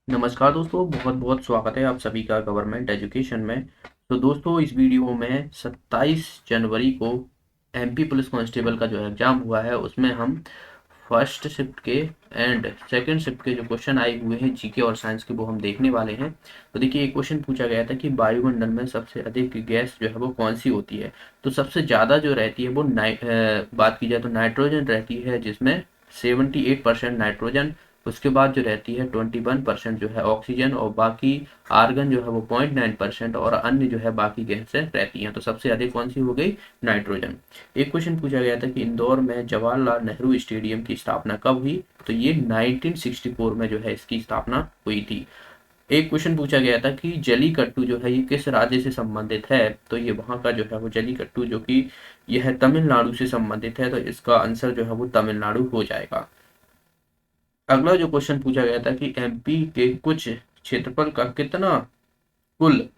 नमस्कार दोस्तों, बहुत बहुत स्वागत है आप सभी का गवर्नमेंट एजुकेशन में। तो दोस्तों, इस वीडियो में 27 जनवरी को एमपी पुलिस कांस्टेबल का जो एग्ज़ाम हुआ है उसमें हम फर्स्ट शिफ्ट के एंड सेकंड शिफ्ट के जो क्वेश्चन आए हुए हैं जीके और साइंस के वो हम देखने वाले हैं। तो देखिए, एक क्वेश्चन पूछा गया था कि वायुमंडल में सबसे अधिक गैस जो है वो कौन सी होती है। तो सबसे ज़्यादा जो रहती है वो बात की जाए तो नाइट्रोजन रहती है, जिसमें 78% नाइट्रोजन। उसके बाद जो रहती है 21% जो है ऑक्सीजन, और बाकी आर्गन जो है वो 0.9% और अन्य जो है बाकी गैसें रहती हैं। तो सबसे अधिक कौन सी हो गई? नाइट्रोजन। एक क्वेश्चन पूछा गया था कि इंदौर में जवाहरलाल नेहरू स्टेडियम की स्थापना कब हुई। तो ये 1964 में जो है इसकी स्थापना हुई थी। एक क्वेश्चन पूछा गया था कि जलीकट्टू जो है ये किस राज्य से संबंधित है। तो ये वहाँ का जो है वो जलीकट्टू जो कि यह तमिलनाडु से संबंधित है, तो इसका आंसर जो है वो तमिलनाडु हो जाएगा। अगला जो क्वेश्चन पूछा गया था कि एमपी के कुछ क्षेत्रफल का कितना कुल,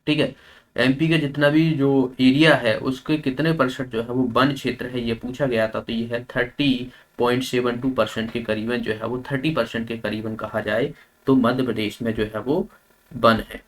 ठीक है, एमपी के जितना भी जो एरिया है उसके कितने परसेंट जो है वो वन क्षेत्र है, ये पूछा गया था। तो ये है 30.72% के करीबन जो है वो 30% के करीबन कहा जाए तो मध्य प्रदेश में जो है वो वन है।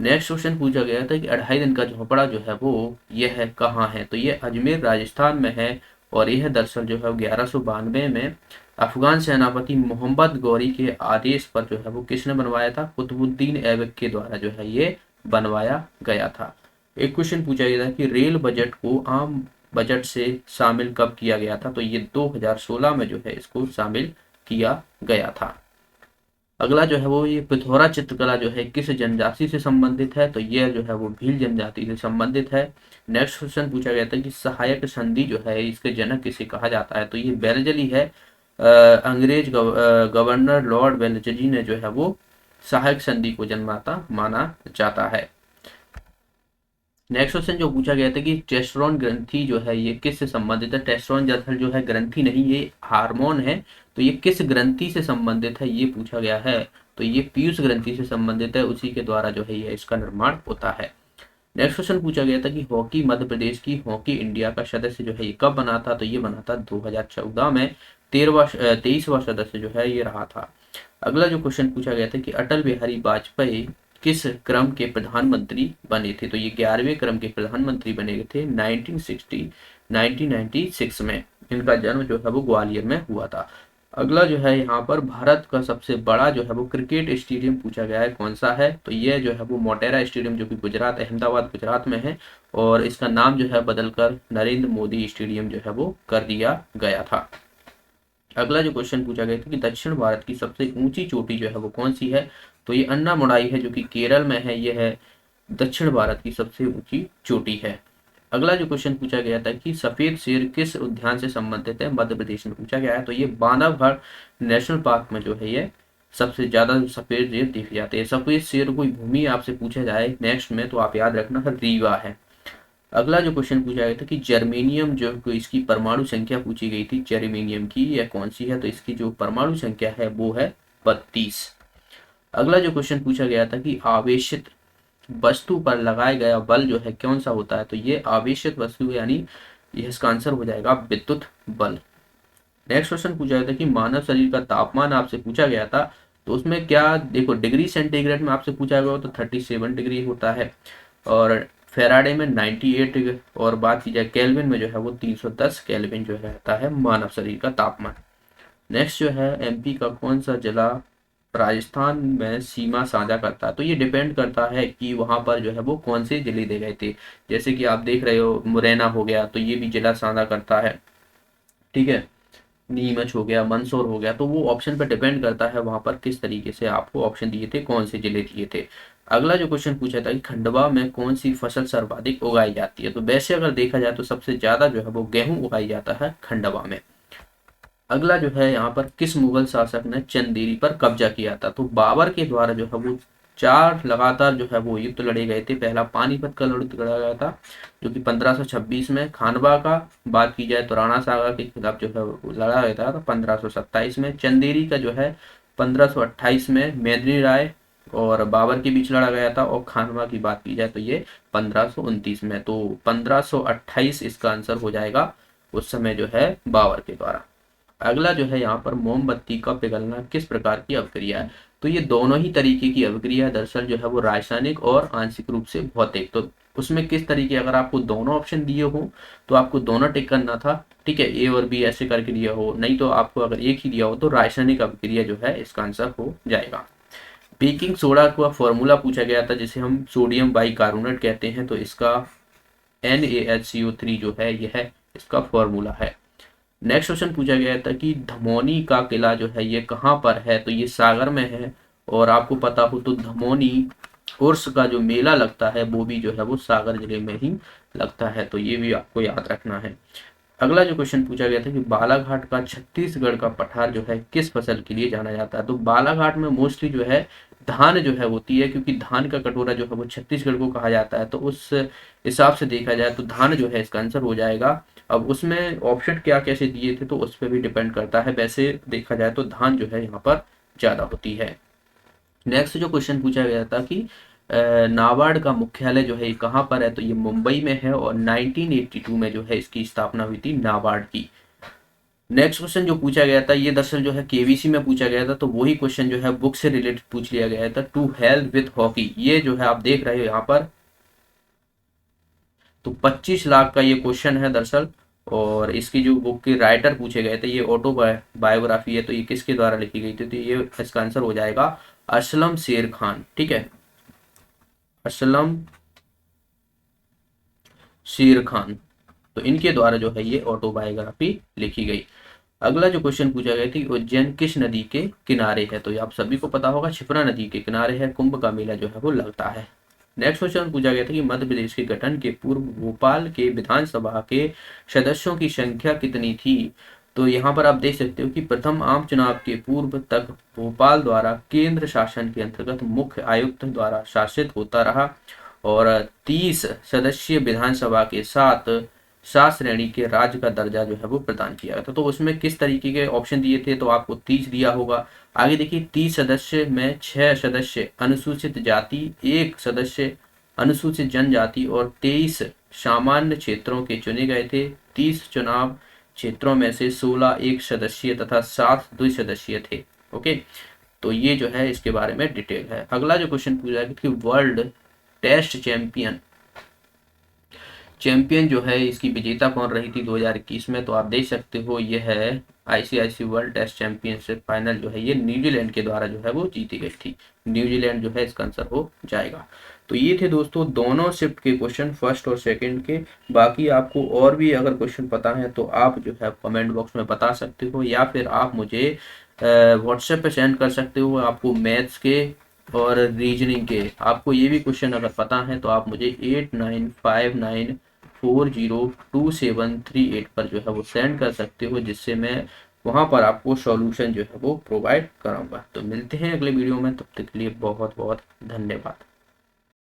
नेक्स्ट क्वेश्चन पूछा गया था कि 2.5 दिन का झोपड़ा जो है वो यह है कहाँ है। तो ये अजमेर राजस्थान में है, और यह दरअसल जो है 1192 में अफगान सेनापति मोहम्मद गौरी के आदेश पर जो है वो किसने बनवाया था? कुतुबुद्दीन ऐबक के द्वारा जो है ये बनवाया गया था। एक क्वेश्चन पूछा गया था कि रेल बजट को आम बजट से शामिल कब किया गया था। तो ये 2016 में जो है इसको शामिल किया गया था। अगला जो है वो ये पिथौरा चित्रकला जो है किस जनजाति से संबंधित है। तो ये जो है वो भील जनजाति से संबंधित है। नेक्स्ट क्वेश्चन पूछा गया था कि सहायक संधि जो है इसके जनक किसे कहा जाता है। तो ये बेल्जली है। अंग्रेज गवर्नर लॉर्ड वेल्लेस्ली ने जो है वो सहायक संधि को जन्मदाता माना जाता है। नेक्स्ट क्वेश्चन जो पूछा गया था कि टेस्टोस्टेरोन ग्रंथि जो है ये किससे संबंधित है। टेस्टोस्टेरोन दरअसल जो है ग्रंथि नहीं, ये हार्मोन है। तो ये किस ग्रंथि से संबंधित है ये पूछा गया है। तो ये पीयूष ग्रंथि से संबंधित है, उसी के द्वारा जो है ये इसका निर्माण होता है। नेक्स्ट क्वेश्चन पूछा गया था कि हॉकी मध्य प्रदेश की हॉकी इंडिया का सदस्य जो है ये कब बना था। तो ये बना था 2014 में। 23वां सदस्य जो है ये रहा था। अगला जो क्वेश्चन पूछा गया था कि अटल बिहारी वाजपेयी किस क्रम के प्रधानमंत्री बने थे। तो ये 11वें क्रम के प्रधानमंत्री बने थे 1996 में। इनका जन्म जो है वो ग्वालियर में हुआ था। अगला जो है यहाँ पर भारत का सबसे बड़ा जो है वो क्रिकेट स्टेडियम पूछा गया है कौन सा है। तो ये जो है वो मोटेरा स्टेडियम जो कि गुजरात अहमदाबाद गुजरात में है, और इसका नाम जो है बदलकर नरेंद्र मोदी स्टेडियम जो है वो कर दिया गया था। अगला जो क्वेश्चन पूछा गया था कि दक्षिण भारत की सबसे ऊंची चोटी जो है वो कौन सी है। तो ये अन्नामुडाई है जो कि केरल में है। ये है दक्षिण भारत की सबसे ऊंची चोटी है। अगला जो क्वेश्चन पूछा गया था कि सफेद शेर किस उद्यान से संबंधित है, मध्य प्रदेश में पूछा गया है। तो ये बांधवगढ़ नेशनल पार्क में जो है ये सबसे ज्यादा सफेद शेर देखे जाते हैं। सफेद शेर कोई भूमि आपसे पूछा जाए नेक्स्ट में तो आप याद रखना रीवा है। अगला जो क्वेश्चन पूछा गया था कि जर्मेनियम जो इसकी परमाणु संख्या पूछी गई थी, जर्मेनियम की यह कौन सी है। तो इसकी जो परमाणु संख्या है वो है 32। अगला जो क्वेश्चन पूछा गया था कि आवेशित वस्तु पर लगाया गया बल जो है कौन सा होता है। तो ये आवेशित वस्तु यानी यह इसका आंसर हो जाएगा विद्युत बल। नेक्स्ट क्वेश्चन पूछा गया था कि मानव शरीर का तापमान आपसे पूछा गया था। तो उसमें क्या देखो, डिग्री सेंटीग्रेड में आपसे पूछा गया तो 37 डिग्री होता है, और फेराडे में 98, और बात की जाए केल्विन में जो है वो 310 केल्विन जो रहता है मानव शरीर का तापमान। नेक्स्ट जो है एमपी का कौन सा जिला राजस्थान में सीमा साझा करता है। तो ये डिपेंड करता है कि वहां पर जो है वो कौन से जिले दे गए थे। जैसे कि आप देख रहे हो मुरैना हो गया, तो ये भी जिला साझा करता है, ठीक है। नीमच हो गया, मंदसौर हो गया, तो वो ऑप्शन पर डिपेंड करता है वहां पर किस तरीके से आपको ऑप्शन दिए थे, कौन से जिले दिए थे। अगला जो क्वेश्चन पूछा था कि खंडवा में कौन सी फसल सर्वाधिक उगाई जाती है। तो वैसे अगर देखा जाए तो सबसे ज्यादा जो है वो गेहूं उगाई जाता है खंडवा में। अगला जो है यहाँ पर किस मुगल शासक ने चंदेरी पर कब्जा किया था। तो बाबर के द्वारा जो है वो 4 लगातार जो है वो युद्ध लड़े गए थे। पहला पानीपत का युद्ध लड़ा गया था जो कि 1526 में। खानवा का बात की जाए तो राणा सागर के खिलाफ जो है वो लड़ा गया था 1527 में। चंदेरी का जो है 1528 में मेदिनी राय और बाबर के बीच लड़ा गया था। और खानवा की बात की जाए तो ये 1529 में। तो 1528 इसका आंसर हो जाएगा, उस समय जो है बाबर के द्वारा। अगला जो है यहाँ पर मोमबत्ती का पिघलना किस प्रकार की अभिक्रिया है। तो ये दोनों ही तरीके की अभिक्रिया दरअसल जो है वो रासायनिक और आंशिक रूप से भौतिक। तो उसमें किस तरीके, अगर आपको दोनों ऑप्शन दिए हो तो आपको दोनों टिक करना था, ठीक है, ए और बी ऐसे करके दिया हो, नहीं तो आपको अगर एक ही दिया हो तो रासायनिक अभिक्रिया जो है इसका आंसर हो जाएगा। बेकिंग सोडा का फॉर्मूला पूछा गया था, जिसे हम सोडियम बाइकार्बोनेट कहते हैं, तो इसका NaHCO3 जो है यह इसका फॉर्मूला है। नेक्स्ट क्वेश्चन पूछा गया था कि धमोनी का किला जो है ये कहाँ पर है, तो ये सागर में है। और आपको पता हो तो धमोनी उर्स का जो मेला लगता है वो भी जो है वो सागर जिले में ही लगता है, तो ये भी आपको याद रखना है। अगला जो क्वेश्चन पूछा गया था कि बालाघाट का छत्तीसगढ़ का पठार जो है किस फसल के लिए जाना जाता है, तो बालाघाट में मोस्टली जो है धान जो है होती है, क्योंकि धान का कटोरा जो है वो छत्तीसगढ़ को कहा जाता है, तो उस हिसाब से देखा जाए तो धान जो है इसका आंसर हो जाएगा। अब उसमें ऑप्शन क्या कैसे दिए थे तो उस पर भी डिपेंड करता है, वैसे देखा जाए तो धान जो है यहाँ पर ज़्यादा होती है। नेक्स्ट जो क्वेश्चन पूछा गया था कि नाबार्ड का मुख्यालय जो है ये कहाँ पर है, तो ये मुंबई में है और 1982 में जो है इसकी स्थापना हुई थी नाबार्ड की। नेक्स्ट क्वेश्चन जो पूछा गया था ये दरअसल जो है केवीसी में पूछा गया था, तो वही क्वेश्चन जो है बुक से रिलेटेड पूछ लिया गया था। टू हेल्प विथ हॉकी, ये जो है आप देख रहे हो यहाँ पर, तो 25 लाख का ये क्वेश्चन है दरअसल। और इसकी जो बुक के राइटर पूछे गए थे, ये ऑटोबायोग्राफी है, तो ये किसके द्वारा लिखी गई थी, तो ये इसका आंसर हो जाएगा असलम शेर खान, ठीक है, असलम शेर खान, तो इनके द्वारा जो है ये ऑटोबायोग्राफी लिखी गई। अगला जो क्वेश्चन पूछा गया थी उज्जैन किस नदी के किनारे है, तो ये आप सभी को पता होगा, क्षिप्रा नदी के किनारे है, कुंभ का मेला जो है वो लगता है। नेक्स्ट क्वेश्चन पूछा गया था कि मध्य प्रदेश के गठन के पूर्व भोपाल के विधानसभा के सदस्यों की संख्या कितनी थी, तो यहाँ पर आप देख सकते हो कि प्रथम आम चुनाव के पूर्व तक भोपाल द्वारा केंद्र शासन के अंतर्गत मुख्य आयुक्त द्वारा शासित होता रहा और 30 सदस्यीय विधानसभा के साथ 7 श्रेणी के राज्य का दर्जा जो है वो प्रदान किया गया था। तो उसमें किस तरीके के ऑप्शन दिए थे, तो आपको 30 दिया होगा। आगे देखिए 30 सदस्य में 6 सदस्य अनुसूचित जाति, 1 सदस्य अनुसूचित जनजाति और 23 सामान्य क्षेत्रों के चुने गए थे। 30 चुनाव क्षेत्रों में से 16 एक सदस्यीय तथा 7 द्विसदस्यीय थे। ओके, तो ये जो है इसके बारे में डिटेल है। अगला जो क्वेश्चन पूछा है कि वर्ल्ड टेस्ट चैंपियन जो है इसकी विजेता कौन रही थी 2021 में, तो आप देख सकते हो ये है ICC world test championship final जो है ये न्यूजीलैंड के द्वारा जो है वो जीती गई थी। न्यूजीलैंड जो है इसका आंसर हो जाएगा। तो ये थे दोस्तों दोनों शिफ्ट के क्वेश्चन, फर्स्ट और सेकंड के। बाकी आपको और भी अगर क्वेश्चन पता है तो आप जो है कमेंट बॉक्स में बता सकते हो, या फिर आप मुझे व्हाट्सएप पे सेंड कर सकते हो। आपको मैथ्स के और रीजनिंग के आपको ये भी क्वेश्चन अगर पता है तो आप मुझे 8959402738 पर जो है वो सेंड कर सकते हो, जिससे मैं वहाँ पर आपको सॉल्यूशन जो है वो प्रोवाइड कराऊंगा। तो मिलते हैं अगले वीडियो में, तब तक के लिए बहुत बहुत धन्यवाद।